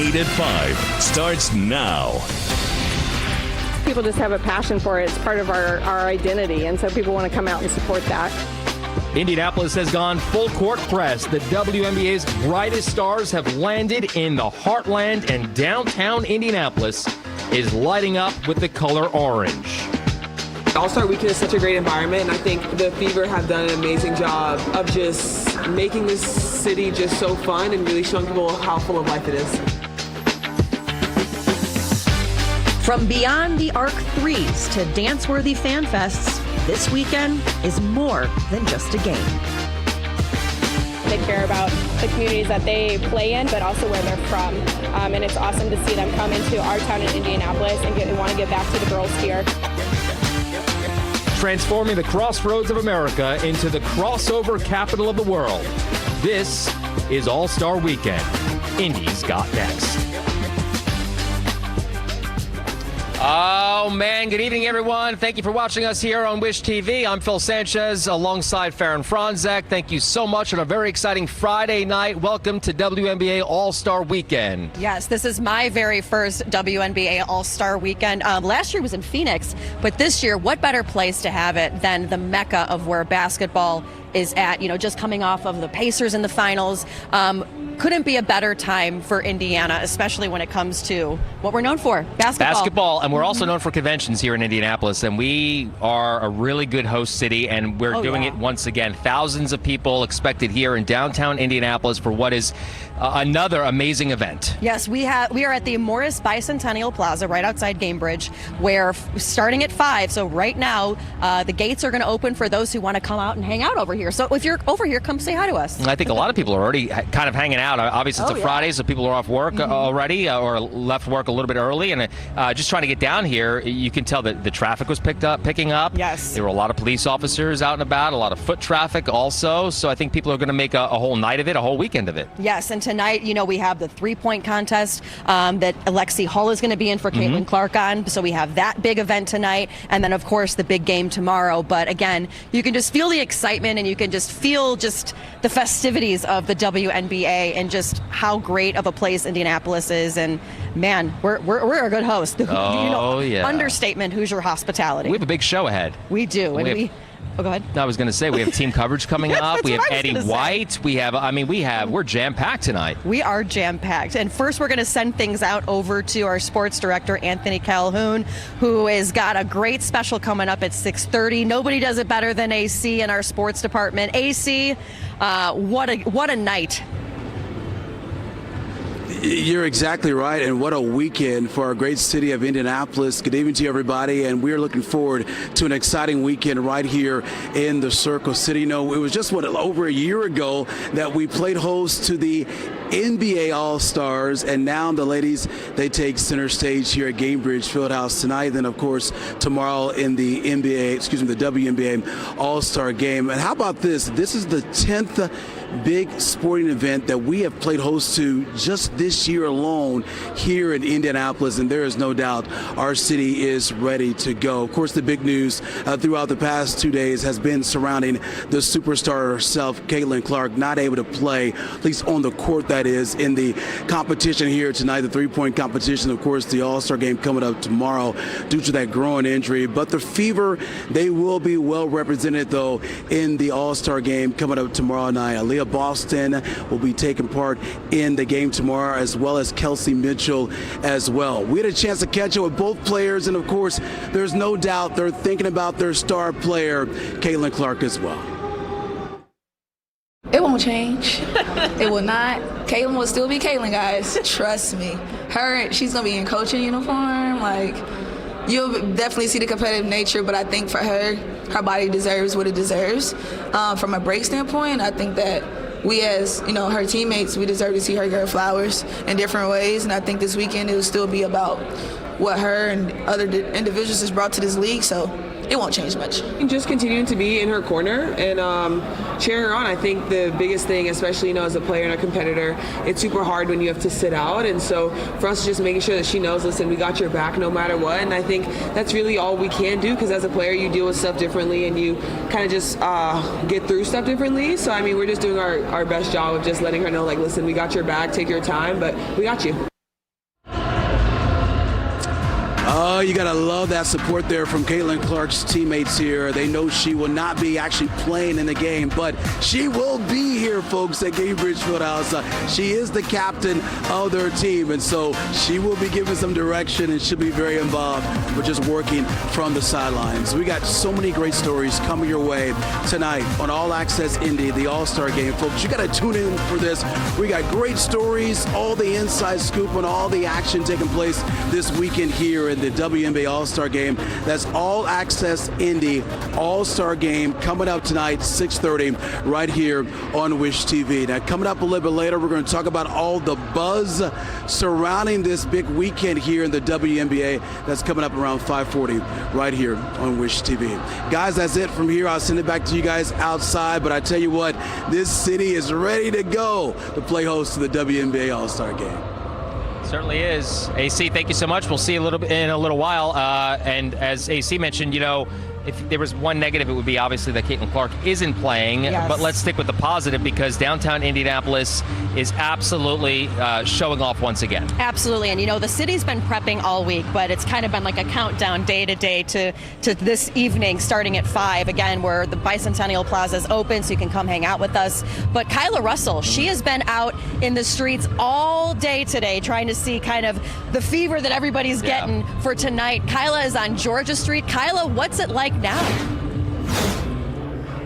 8 at 5 starts now. People just have a passion for it. It's part of our identity, and so people want to come out and support that. Indianapolis has gone full court press. The WNBA's brightest stars have landed in the Heartland, and downtown Indianapolis is lighting up with the color orange. All-Star Weekend is such a great environment, and I think the Fever have done an amazing job of just making this city just so fun and really showing people how full of life it is. From beyond the arc threes to dance-worthy fan fests, this weekend is more than just a game. They care about the communities that they play in, but also where they're from. And it's awesome to see them come into our town in Indianapolis and want to give back to the girls here. Transforming the crossroads of America into the crossover capital of the world. This is All-Star Weekend. Indy's got next. Oh, man. Good evening, everyone. Thank you for watching us here on Wish TV. I'm Phil Sanchez alongside Farron Franzek. Thank you so much on a very exciting Friday night. Welcome to WNBA-All Star Weekend. Yes, this is my very first WNBA All Star Weekend. Last year was in Phoenix, but this year, what better place to have it than the mecca of where basketball is at, just coming off of the Pacers in the finals. Couldn't be a better time for Indiana, especially when it comes to what we're known for, basketball. And we're also known for conventions here in Indianapolis, and we are a really good host city, and we're doing it once again. Thousands of people expected here in downtown Indianapolis for what is another amazing event. Yes, we are at the Morris Bicentennial Plaza right outside Gamebridge, where starting at 5, so right now the gates are going to open for those who want to come out and hang out over here. So if you're over here, come say hi to us. I think a lot of people are already kind of hanging out. Obviously, it's a Friday, so people are off work already or left work a little bit early, and just trying to get down here. You can tell that the traffic was picking up. Yes. There were a lot of police officers out and about, a lot of foot traffic also. So I think people are going to make a whole night of it, a whole weekend of it. Yes, and tonight, we have the three-point contest that Alexi Hall is going to be in for Caitlin Clark on. So we have that big event tonight, and then, of course, the big game tomorrow. But again, you can just feel the excitement, and you can just feel the festivities of the WNBA and just how great of a place Indianapolis is. And man, we're a good host. Yeah. Understatement, Hoosier hospitality. We have a big show ahead. We do. Oh, go ahead. I was going to say, we have team coverage coming up. We have Eddie White. We're jam-packed tonight. We are jam-packed. And first, we're going to send things out over to our sports director, Anthony Calhoun, who has got a great special coming up at 6:30. Nobody does it better than AC in our sports department. AC, what a night. You're exactly right, and what a weekend for our great city of Indianapolis. Good evening to you, everybody, and we're looking forward to an exciting weekend right here in the Circle City. It was just over a year ago that we played host to the NBA-All Stars, and now the ladies, they take center stage here at Gamebridge Fieldhouse tonight. Then, of course, tomorrow in the WNBA-All Star game. And how about this? This is the 10th big sporting event that we have played host to just this year alone here in Indianapolis, and there is no doubt our city is ready to go. Of course, the big news throughout the past 2 days has been surrounding the superstar herself, Caitlin Clark, not able to play, at least on the court, that is, in the competition here tonight, the three-point competition. Of course, the All-Star game coming up tomorrow due to that growing injury. But the Fever, they will be well represented, though, in the All-Star game coming up tomorrow night. Aaliyah Boston will be taking part in the game tomorrow, as well as Kelsey Mitchell as well. We had a chance to catch up with both players, and of course, there's no doubt they're thinking about their star player, Caitlin Clark, as well. It won't change. It will not. Caitlin will still be Caitlin, guys. Trust me. She's going to be in coaching uniform. You'll definitely see the competitive nature, but I think for her body deserves what it deserves. From a break standpoint, I think that we as, her teammates, we deserve to see her get her flowers in different ways. And I think this weekend it will still be about what her and other individuals has brought to this league. So it won't change much. Just continuing to be in her corner and cheering her on. I think the biggest thing, especially as a player and a competitor, it's super hard when you have to sit out. And so for us, just making sure that she knows, listen, we got your back no matter what. And I think that's really all we can do, because as a player, you deal with stuff differently and you kind of just get through stuff differently. So we're just doing our best job of just letting her know, listen, we got your back, take your time, but we got you. Oh, you got to love that support there from Caitlin Clark's teammates here. They know she will not be actually playing in the game, but she will be here, folks, at Gainbridge Fieldhouse. She is the captain of their team, and so she will be giving some direction, and she'll be very involved with just working from the sidelines. We got so many great stories coming your way tonight on All Access Indy, the All-Star game. Folks, you got to tune in for this. We got great stories, all the inside scoop on all the action taking place this weekend here in the WNBA-All Star game. That's All Access Indy All-Star game coming up tonight, 6:30, right here on Wish TV. Now, coming up a little bit later, we're going to talk about all the buzz surrounding this big weekend here in the WNBA. That's coming up around 5:40 right here on Wish TV. Guys, that's it from here. I'll send it back to you guys outside, but I tell you what, this city is ready to go to play host to the WNBA All-Star game. Certainly is. AC, thank you so much. We'll see you in a little while. And as AC mentioned, if there was one negative, it would be obviously that Caitlin Clark isn't playing. Yes. But let's stick with the positive, because downtown Indianapolis is absolutely showing off once again. Absolutely. And, the city's been prepping all week, but it's kind of been like a countdown day to day to this evening, starting at 5, again, where the Bicentennial Plaza is open, so you can come hang out with us. But Kyla Russell, she has been out in the streets all day today, trying to see kind of the fever that everybody's getting for tonight. Kyla is on Georgia Street. Kyla, what's it like now?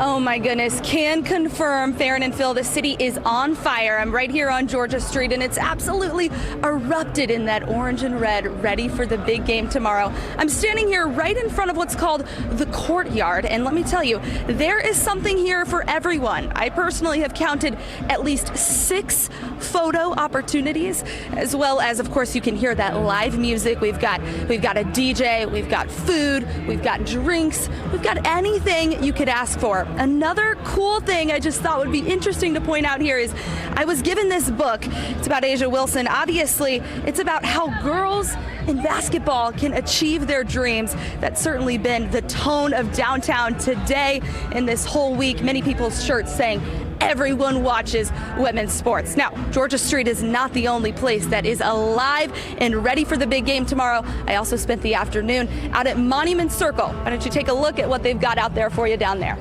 Oh my goodness, can confirm, Farron and Phil, the city is on fire. I'm right here on Georgia Street, and it's absolutely erupted in that orange and red, ready for the big game tomorrow. I'm standing here right in front of what's called the courtyard, and let me tell you, there is something here for everyone. I personally have counted at least 6 photo opportunities, as well as, of course, you can hear that live music. We've got a DJ, we've got food, we've got drinks, we've got anything you could ask for. Another cool thing I just thought would be interesting to point out here is I was given this book. It's about Asia Wilson. Obviously, it's about how girls in basketball can achieve their dreams. That's certainly been the tone of downtown today and this whole week. Many people's shirts saying, everyone watches women's sports. Now, Georgia Street is not the only place that is alive and ready for the big game tomorrow. I also spent the afternoon out at Monument Circle. Why don't you take a look at what they've got out there for you down there?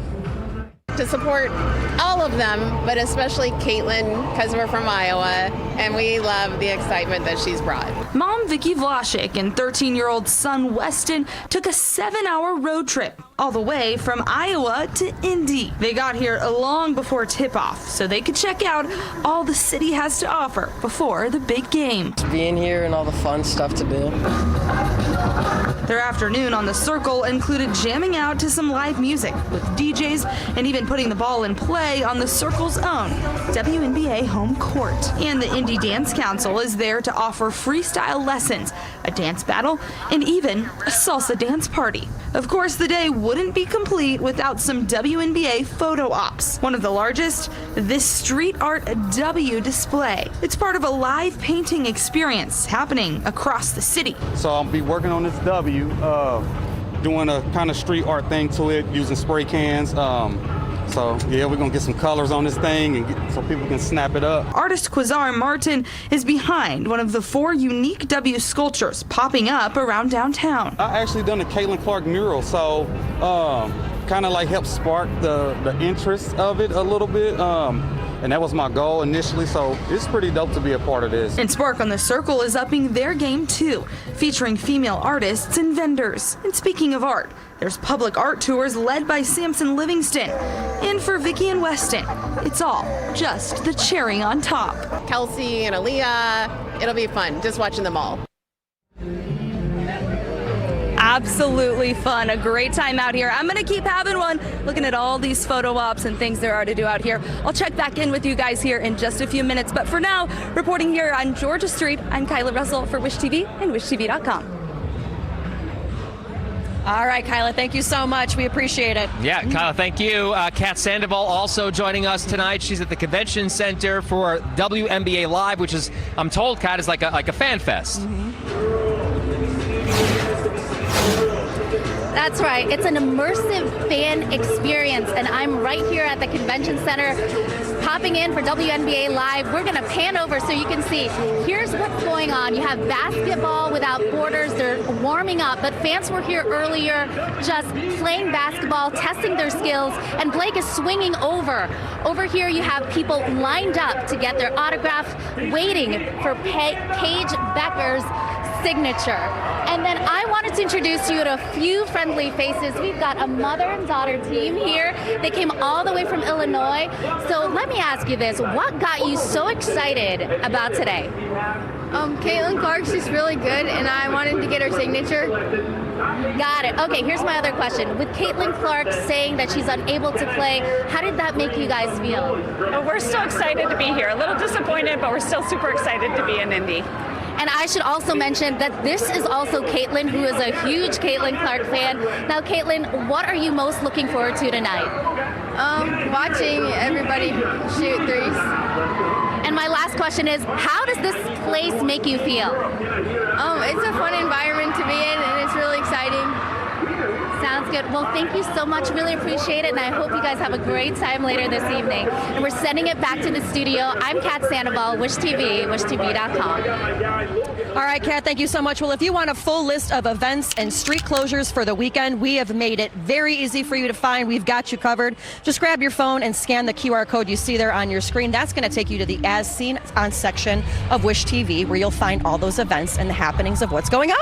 To support all of them, but especially Caitlin, because we're from Iowa, and we love the excitement that she's brought. Mom Vicky Vlasic and 13-year-old son Weston took a 7-hour road trip all the way from Iowa to Indy. They got here long before tip-off, so they could check out all the city has to offer before the big game. Being here and all the fun stuff to do. Their afternoon on the Circle included jamming out to some live music with DJs and even putting the ball in play on the Circle's own WNBA home court. And the Indy Dance Council is there to offer freestyle lessons, a dance battle, and even a salsa dance party. Of course, the day wouldn't be complete without some WNBA photo ops. One of the largest, this street art W display. It's part of a live painting experience happening across the city. So I'll be working on this W, doing a kind of street art thing to it, using spray cans. So yeah, we're gonna get some colors on this thing and so people can snap it up. Artist Quasar Martin is behind one of the 4 unique W sculptures popping up around downtown. I actually done a Caitlin Clark mural, so kind of like help spark the interest of it a little bit. And that was my goal initially, so it's pretty dope to be a part of this. And Spark on the Circle is upping their game too, featuring female artists and vendors. And speaking of art, there's public art tours led by Samson Livingston. And for Vicky and Weston, it's all just the cherry on top. Kelsey and Aaliyah, it'll be fun just watching them all. Absolutely fun. A great time out here. I'm going to keep having one, looking at all these photo ops and things there are to do out here. I'll check back in with you guys here in just a few minutes. But for now, reporting here on Georgia Street, I'm Kyla Russell for Wish TV and WishTV.com. All right, Kyla, thank you so much. We appreciate it. Yeah, Kyla, thank you. Kat Sandoval also joining us tonight. She's at the Convention Center for WNBA Live, which is, I'm told, Kat, is like a fan fest. That's right. It's an immersive fan experience, and I'm right here at the convention center popping in for WNBA Live. We're going to pan over so you can see. Here's what's going on. You have basketball without borders. They're warming up, but fans were here earlier just playing basketball, testing their skills, and Blake is swinging over. Over here you have people lined up to get their autograph, waiting for Paige Becker's signature. And then I wanted to introduce you to a few friendly faces. We've got a mother and daughter team here. They came all the way from Illinois. So let me ask you this. What got you so excited about today? Caitlin Clark's just really good, and I wanted to get her signature. Got it. Okay, here's my other question. With Caitlin Clark saying that she's unable to play, how did that make you guys feel? Well, we're still excited to be here. A little disappointed, but we're still super excited to be in Indy. And I should also mention that this is also Caitlin, who is a huge Caitlin Clark fan. Now, Caitlin, what are you most looking forward to tonight? Watching everybody shoot threes. And my last question is, how does this place make you feel? It's a fun environment to be in, and it's really exciting. Sounds good. Well, thank you so much. Really appreciate it, and I hope you guys have a great time later this evening. And we're sending it back to the studio. I'm Kat Sandoval, Wish TV, wishtv.com. All right, Kat, thank you so much. Well, if you want a full list of events and street closures for the weekend, we have made it very easy for you to find. We've got you covered. Just grab your phone and scan the QR code you see there on your screen. That's going to take you to the As Seen On section of Wish TV, where you'll find all those events and the happenings of what's going on.